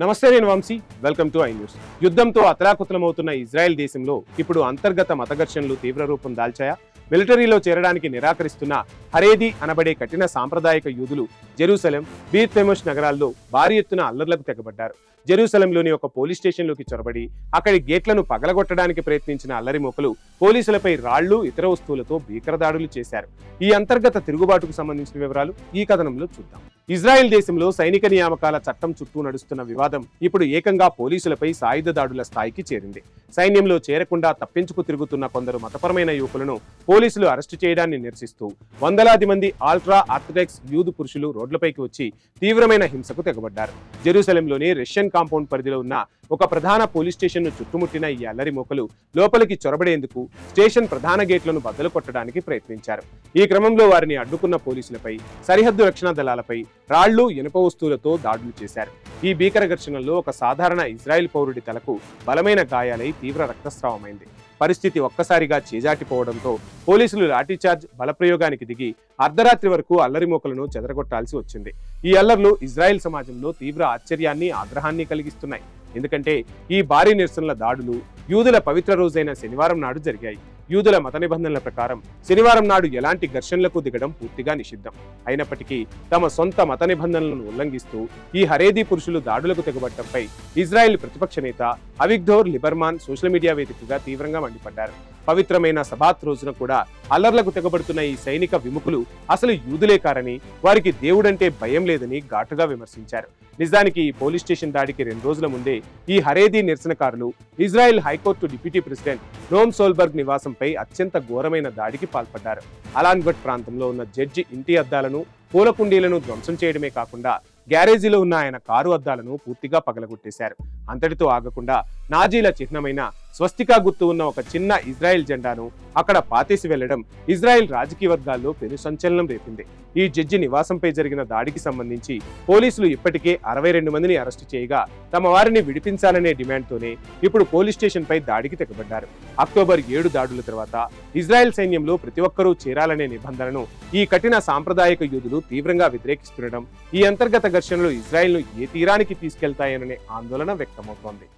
నమస్తే, నేను Vamshi. Welcome to I news. యుద్ధంతో అతలాకుతలమవుతున్న ఇజ్రాయెల్ దేశంలో ఇప్పుడు అంతర్గత మత ఘర్షణలు తీవ్ర రూపం దాల్చాయా? మిలిటరీలో చేరడానికి నిరాకరిస్తున్న హరేదీ అనబడే కఠిన సాంప్రదాయక యూదులు జెరూసలేం, బీత్ ఫెమోష్ నగరాల్లో భారీ ఎత్తున అల్లర్లకు తెగబడ్డారు. జెరూసలంలోని ఒక పోలీస్ స్టేషన్లోకి చొరబడి అక్కడి గేట్లను పగలగొట్టడానికి ప్రయత్నించిన అల్లరి మోకలు పోలీసులపై రాళ్లు, ఇతర వస్తువులతో భీకర దాడులు చేశారు. ఈ అంతర్గత తిరుగుబాటుకు సంబంధించిన వివరాలు ఈ కథనంలో చూద్దాం. ఇజ్రాయెల్ దేశంలో సైనిక నియామకాల చట్టం చుట్టూ నడుస్తున్న వివాదం ఇప్పుడు ఏకంగా పోలీసులపై సాయుధ దాడుల స్థాయికి చేరింది. సైన్యంలో చేరకుండా తప్పించుకు తిరుగుతున్న కొందరు మతపరమైన యువకులను పోలీసులు అరెస్టు చేయడాన్ని నిరసిస్తూ వందలాది మంది ఆల్ట్రా ఆర్థడాక్స్ యూదు పురుషులు రోడ్లపైకి వచ్చి తీవ్రమైన హింసకు తెగబడ్డారు. జెరూసలంలోని రష్యన్ కాంపౌండ్ పరిధిలో ఉన్న ఒక ప్రధాన పోలీస్ స్టేషన్ ను చుట్టుముట్టిన ఈ అల్లరి మోకలు లోపలికి చొరబడేందుకు స్టేషన్ ప్రధాన గేట్లను బద్దలు కొట్టడానికి ప్రయత్నించారు. ఈ క్రమంలో వారిని అడ్డుకున్న పోలీసులపై, సరిహద్దు రక్షణ దళాలపై రాళ్లు, ఇనుప వస్తువులతో దాడులు చేశారు. ఈ భీకర ఘర్షణల్లో ఒక సాధారణ ఇజ్రాయెల్ పౌరుడి తలకు బలమైన గాయాలై తీవ్ర రక్తస్రావమైంది. పరిస్థితి ఒక్కసారిగా చేజాటిపోవడంతో పోలీసులు లాఠీచార్జ్, బలప్రయోగానికి దిగి అర్ధరాత్రి వరకు అల్లరి మోకలను చెదరగొట్టాల్సి వచ్చింది. ఈ అల్లర్లు ఇజ్రాయెల్ సమాజంలో తీవ్ర ఆశ్చర్యాన్ని, ఆగ్రహాన్ని కలిగిస్తున్నాయి. ఎందుకంటే ఈ భారీ నిరసనల దాడులు యూదుల పవిత్ర రోజైన శనివారం నాడు జరిగాయి. యూదుల మత నిబంధనల ప్రకారం శనివారం నాడు ఎలాంటి ఘర్షణలకు దిగడం పూర్తిగా నిషిద్ధం. అయినప్పటికీ తమ సొంత మత నిబంధనలను ఉల్లంఘిస్తూ ఈ హరేదీ పురుషులు దాడులకు తెగబట్టంపై ఇజ్రాయెల్ ప్రతిపక్ష నేత అవిగ్దోర్ లిబర్మాన్ సోషల్ మీడియా వేదికగా తీవ్రంగా మండిపడ్డారు. పవిత్రమైన సబాత్ రోజున కూడా అల్లర్లకు తెగబడుతున్న ఈ సైనిక విముఖులు అసలు యూదులే కారని, వారికి దేవుడంటే భయం లేదని ఘాటుగా విమర్శించారు. నిజానికి ఈ పోలీస్ స్టేషన్ దాడికి 2 రోజుల ముందే ఈ హరేదీ నిరసనకారులు ఇజ్రాయెల్ హైకోర్టు డిప్యూటీ ప్రెసిడెంట్ నోమ్ సోల్బర్గ్ నివాసంపై అత్యంత ఘోరమైన దాడికి పాల్పడ్డారు. అలాన్గట్ ప్రాంతంలో ఉన్న జడ్జి ఇంటి అద్దాలను, పూల కుండీలను ధ్వంసం చేయడమే కాకుండా గ్యారేజీలో ఉన్న ఆయన కారు అద్దాలను పూర్తిగా పగలగొట్టేశారు. అంతటితో ఆగకుండా నాజీల చిహ్నమైన స్వస్తికా గుర్తు ఉన్న ఒక చిన్న ఇజ్రాయెల్ జెండాను అక్కడ పాతేసి వెళ్లడం ఇజ్రాయెల్ రాజకీయ వర్గాల్లో పెను సంచలనం రేపింది. ఈ జడ్జి నివాసంపై జరిగిన దాడికి సంబంధించి పోలీసులు ఇప్పటికే 62 మందిని అరెస్టు చేయగా తమ వారిని విడిపించాలనే డిమాండ్తోనే ఇప్పుడు పోలీస్ స్టేషన్ పై దాడికి తెగబడ్డారు. అక్టోబర్ 7 దాడుల తర్వాత ఇజ్రాయెల్ సైన్యంలో ప్రతి ఒక్కరూ చేరాలనే నిబంధనను ఈ కఠిన సాంప్రదాయక యూదులు తీవ్రంగా వ్యతిరేకిస్తుండడం ఈ అంతర్గత ఘర్షణలు ఇజ్రాయెల్ను ఏ తీరానికి తీసుకెళ్తాయననే ఆందోళన వ్యక్తమవుతోంది.